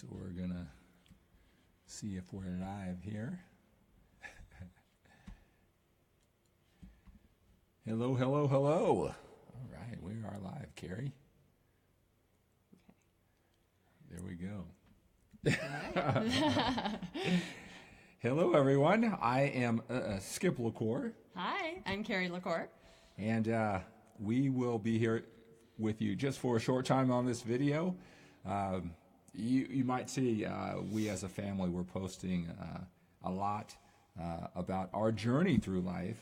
So we're gonna see if we're live here. Hello, hello, hello. All right, we are live, Carrie. There we go. Hello, everyone. I am Skip La Cour. Hi, I'm Carrie La Cour. And we will be here with you just for a short time on this video. You might see we as a family, we're posting a lot about our journey through life.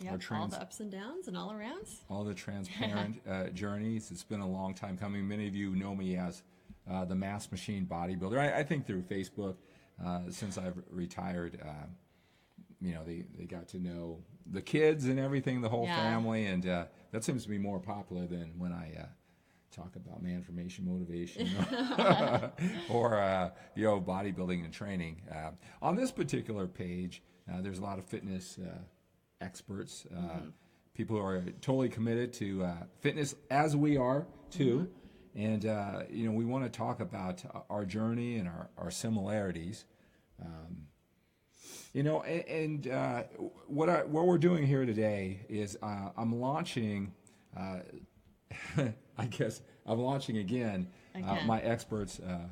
Yep, all the ups and downs and all arounds. All the transparent journeys. It's been a long time coming. Many of you know me as the Mass Machine Bodybuilder. I think through Facebook, since I've retired, they got to know the kids and everything, the whole family, and that seems to be more popular than when I talk about man-formation motivation or bodybuilding and training. On this particular page, there's a lot of fitness experts, people who are totally committed to fitness, as we are too. And we want to talk about our journey and our similarities. What we're doing here today is I'm launching. I guess I'm launching again my excerpts of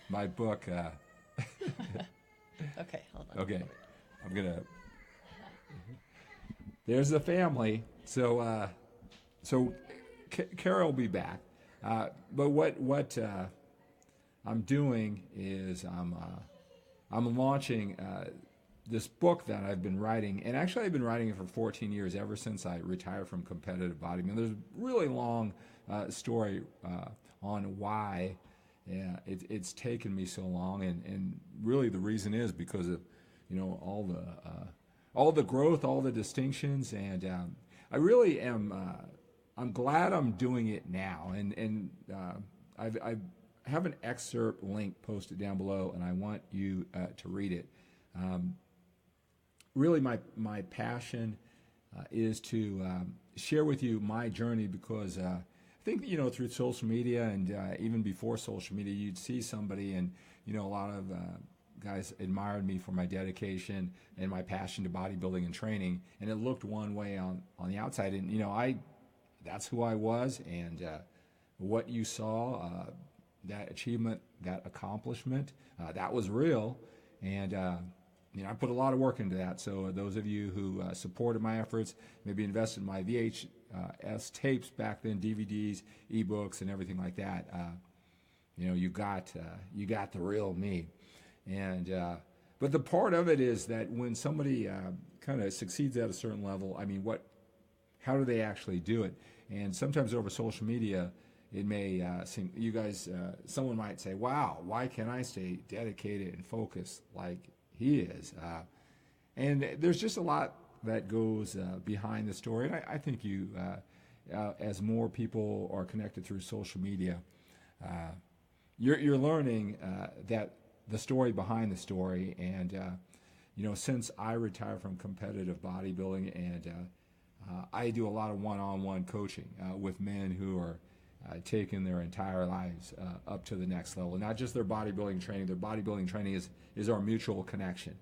my book. Okay, hold on. Okay, I'm gonna. There's the family. So Kara will be back. But what I'm doing is I'm launching this book that I've been writing, and actually I've been writing it for 14 years, ever since I retired from competitive bodybuilding. There's a really long story on why it's taken me so long, and really the reason is because of all the growth, all the distinctions, and I really am. I'm glad I'm doing it now, and I have an excerpt link posted down below, and I want you to read it. Really, my passion is to share with you my journey, because I think through social media and even before social media, you'd see somebody, and a lot of guys admired me for my dedication and my passion to bodybuilding and training, and it looked one way on the outside, and that's who I was, and what you saw, that achievement, that accomplishment, that was real, and I put a lot of work into that. So those of you who supported my efforts, maybe invested in my VHS tapes back then, DVDs, ebooks, and everything like that, you got the real me. And but the part of it is that when somebody kind of succeeds at a certain level, how do they actually do it? And sometimes over social media, it may seem, you guys, someone might say, wow, why can't I stay dedicated and focused like he is? And there's just a lot that goes behind the story. And I think as more people are connected through social media, you're learning that the story behind the story. And, since I retired from competitive bodybuilding, and I do a lot of one-on-one coaching with men who are taking their entire lives up to the next level. Not just their bodybuilding training. Their bodybuilding training is our mutual connection.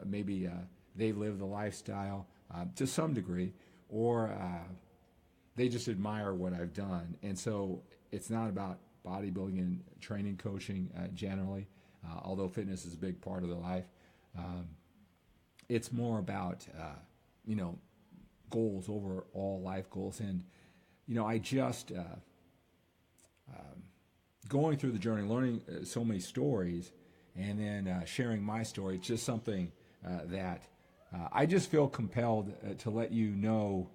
Maybe they live the lifestyle to some degree, or they just admire what I've done. And so it's not about bodybuilding and training coaching generally, although fitness is a big part of their life. It's more about, goals, overall life goals. And, I just... going through the journey, learning so many stories, and then sharing my story, it's just something that I just feel compelled to let you know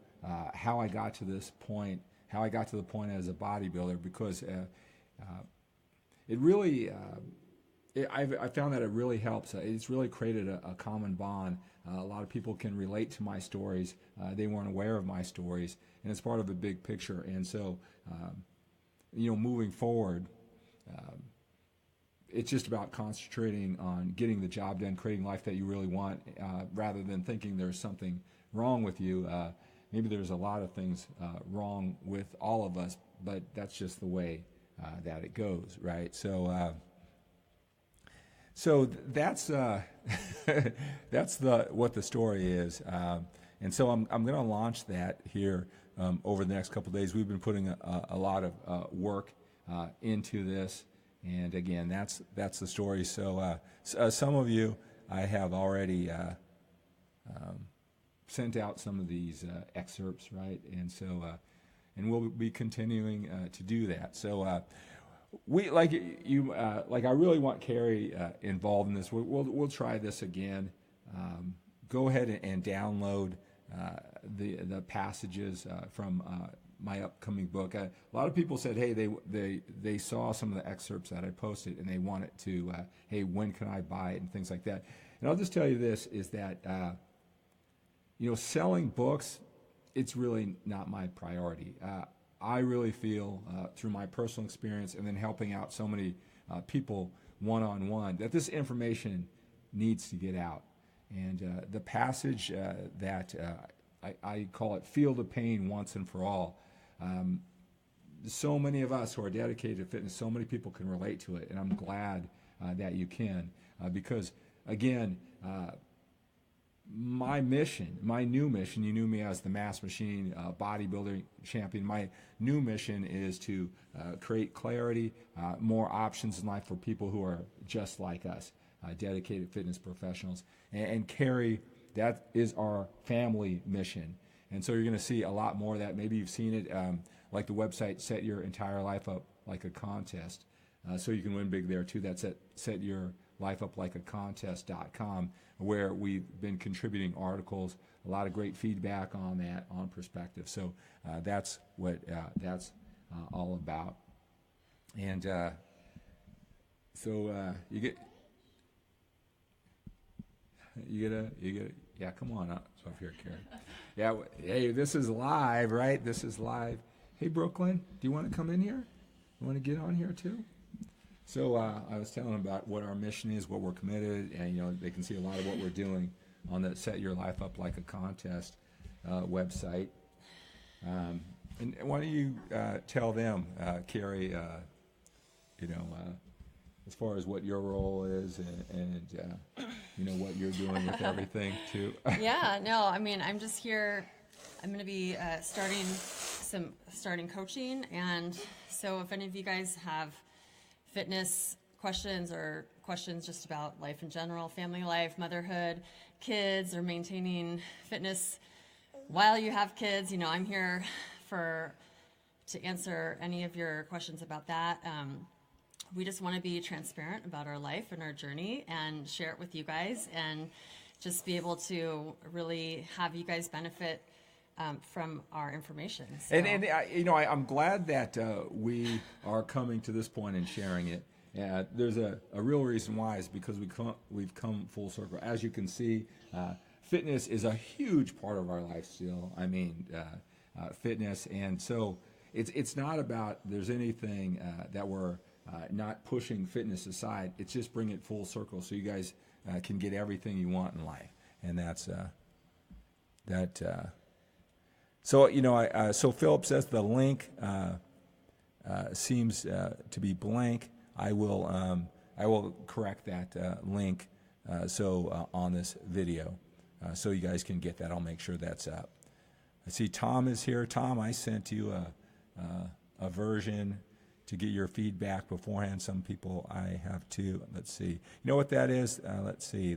how I got to this point, how I got to the point as a bodybuilder, because it really, I found that it really helps. It's really created a common bond. A lot of people can relate to my stories. They weren't aware of my stories, and it's part of a big picture. And so, moving forward, it's just about concentrating on getting the job done, creating life that you really want, rather than thinking there's something wrong with you. Maybe there's a lot of things wrong with all of us, but that's just the way that it goes, right? So that's that's what the story is, and so I'm going to launch that here over the next couple of days. We've been putting a lot of work into this, and again, that's the story. So some of you I have already sent out some of these excerpts, right? And so and we'll be continuing to do that. So. We like you like I really want Carrie involved in this. We'll try this again. Go ahead and download the passages from my upcoming book. A lot of people said, hey, they saw some of the excerpts that I posted and they wanted to, hey, when can I buy it and things like that. And I'll just tell you this is that selling books, it's really not my priority. I really feel through my personal experience and then helping out so many people one-on-one that this information needs to get out. And the passage that I call it Feel the Pain Once and For All. So many of us who are dedicated to fitness, so many people can relate to it. And I'm glad that you can because, again, my mission, my new mission, you knew me as the Mass Machine bodybuilder champion. My new mission is to create clarity, more options in life for people who are just like us, dedicated fitness professionals. And Carrie, that is our family mission. And so you're going to see a lot more of that. Maybe you've seen it, like the website Set Your Entire Life Up Like a Contest. So you can win big there too. That's at setyourlifeuplikeacontest.com, where we've been contributing articles, a lot of great feedback on that, on perspective. So that's what that's all about. And so you get, yeah, come on up here, Karen. Yeah, hey, this is live, right? This is live. Hey, Brooklyn, do you want to come in here? You want to get on here too? So I was telling them about what our mission is, what we're committed, and they can see a lot of what we're doing on the Set Your Life Up Like a Contest website. And why don't you tell them, Carrie, as far as what your role is and what you're doing with everything too. Yeah, no, I mean, I'm just here. I'm going to be starting coaching, and so if any of you guys have fitness questions or questions just about life in general, family life, motherhood, kids, or maintaining fitness while you have kids, I'm here to answer any of your questions about that. We just want to be transparent about our life and our journey and share it with you guys and just be able to really have you guys benefit from our information. So. And I'm glad that we are coming to this point and sharing it. There's a real reason why is because we've come full circle. As you can see, fitness is a huge part of our life still. I mean, fitness, and so it's not about there's anything that we're not pushing fitness aside. It's just bring it full circle so you guys can get everything you want in life, and that's that. So so Philip says the link seems to be blank. I will correct that link on this video so you guys can get that. I'll make sure that's up. I see Tom is here. Tom, I sent you a version to get your feedback beforehand. Some people I have too. Let's see. You know what that is? Let's see.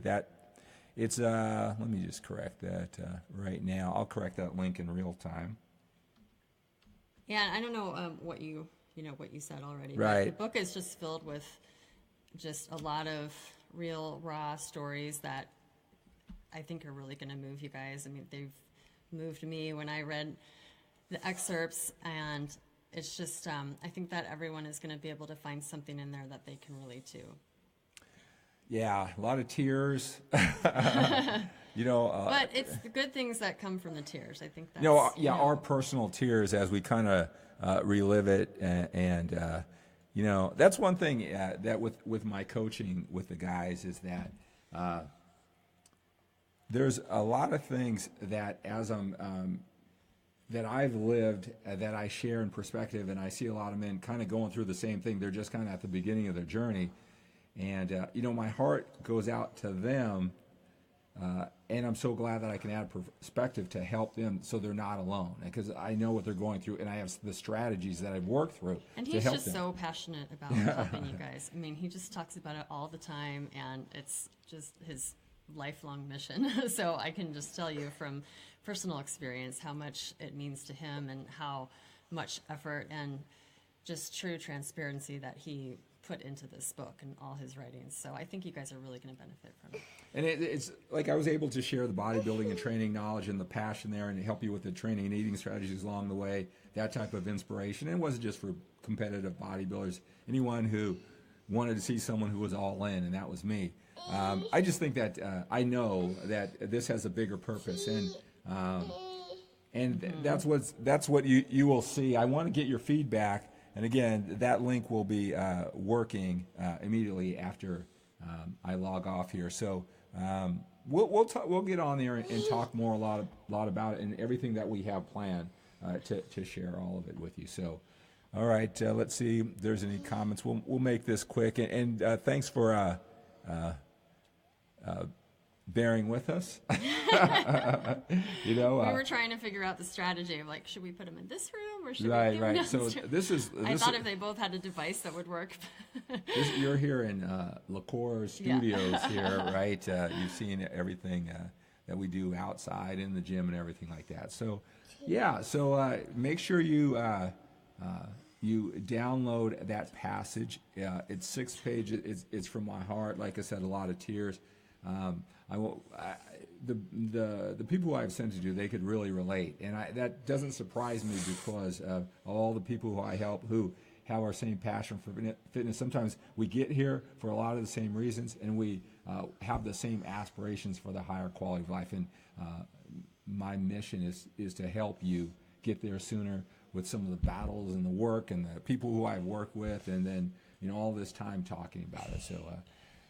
It's let me just correct that right now. I'll correct that link in real time. Yeah, I don't know what you said already. Right. But the book is just filled with just a lot of real raw stories that I think are really going to move you guys. I mean, they've moved me when I read the excerpts, and it's just I think that everyone is going to be able to find something in there that they can relate to. Yeah, a lot of tears. But it's the good things that come from the tears. I think that's our personal tears as we kind of relive it, and that's one thing that with my coaching with the guys is that there's a lot of things that as I'm that I've lived that I share in perspective, and I see a lot of men kind of going through the same thing. They're just kind of at the beginning of their journey, and my heart goes out to them, and I'm so glad that I can add perspective to help them so they're not alone, because I know what they're going through, and I have the strategies that I've worked through and to he's help just them. so passionate about helping you guys. I mean, he just talks about it all the time, and it's just his lifelong mission. So I can just tell you from personal experience how much it means to him and how much effort and just true transparency that he put into this book and all his writings. So I think you guys are really going to benefit from it. And it's like I was able to share the bodybuilding and training knowledge and the passion there, and help you with the training and eating strategies along the way, that type of inspiration. And it wasn't just for competitive bodybuilders, anyone who wanted to see someone who was all in, and that was me. I just think that I know that this has a bigger purpose, and that's what you will see. I want to get your feedback, and again, that link will be working immediately after I log off here. So we'll get on there and talk more a lot about it and everything that we have planned to share all of it with you. So. All right, let's see if there's any comments. We'll make this quick, and thanks for bearing with us. We were trying to figure out the strategy of like, should we put them in this room or should we put them in right. this So room? this is. I thought if they both had a device that would work. You're here in La Cour Studios here, right? You've seen everything that we do outside in the gym and everything like that. So, yeah. So make sure you download that passage. It's 6 pages. It's from my heart. Like I said, a lot of tears. The people who I've sent it to, they could really relate, and that doesn't surprise me because of all the people who I help who have our same passion for fitness. Sometimes we get here for a lot of the same reasons, and we have the same aspirations for the higher quality of life. And my mission is to help you get there sooner with some of the battles and the work and the people who I've worked with, and then all this time talking about it. So,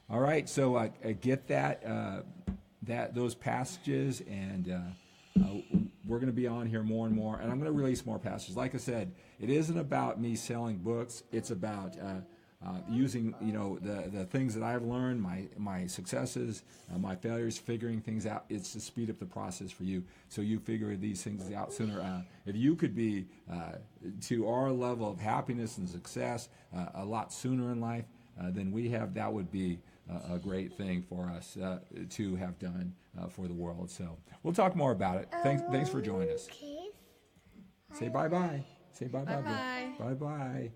all right. So get those passages, and we're going to be on here more and more, and I'm going to release more passages. Like I said, it isn't about me selling books. It's about using the things that I've learned, my successes, my failures, figuring things out. It's to speed up the process for you, so you figure these things out sooner. If you could be to our level of happiness and success a lot sooner in life than we have, that would be a great thing for us to have done for the world. So we'll talk more about it. Thanks for joining us. Say bye-bye. Say bye-bye. Bye-bye. Bye-bye.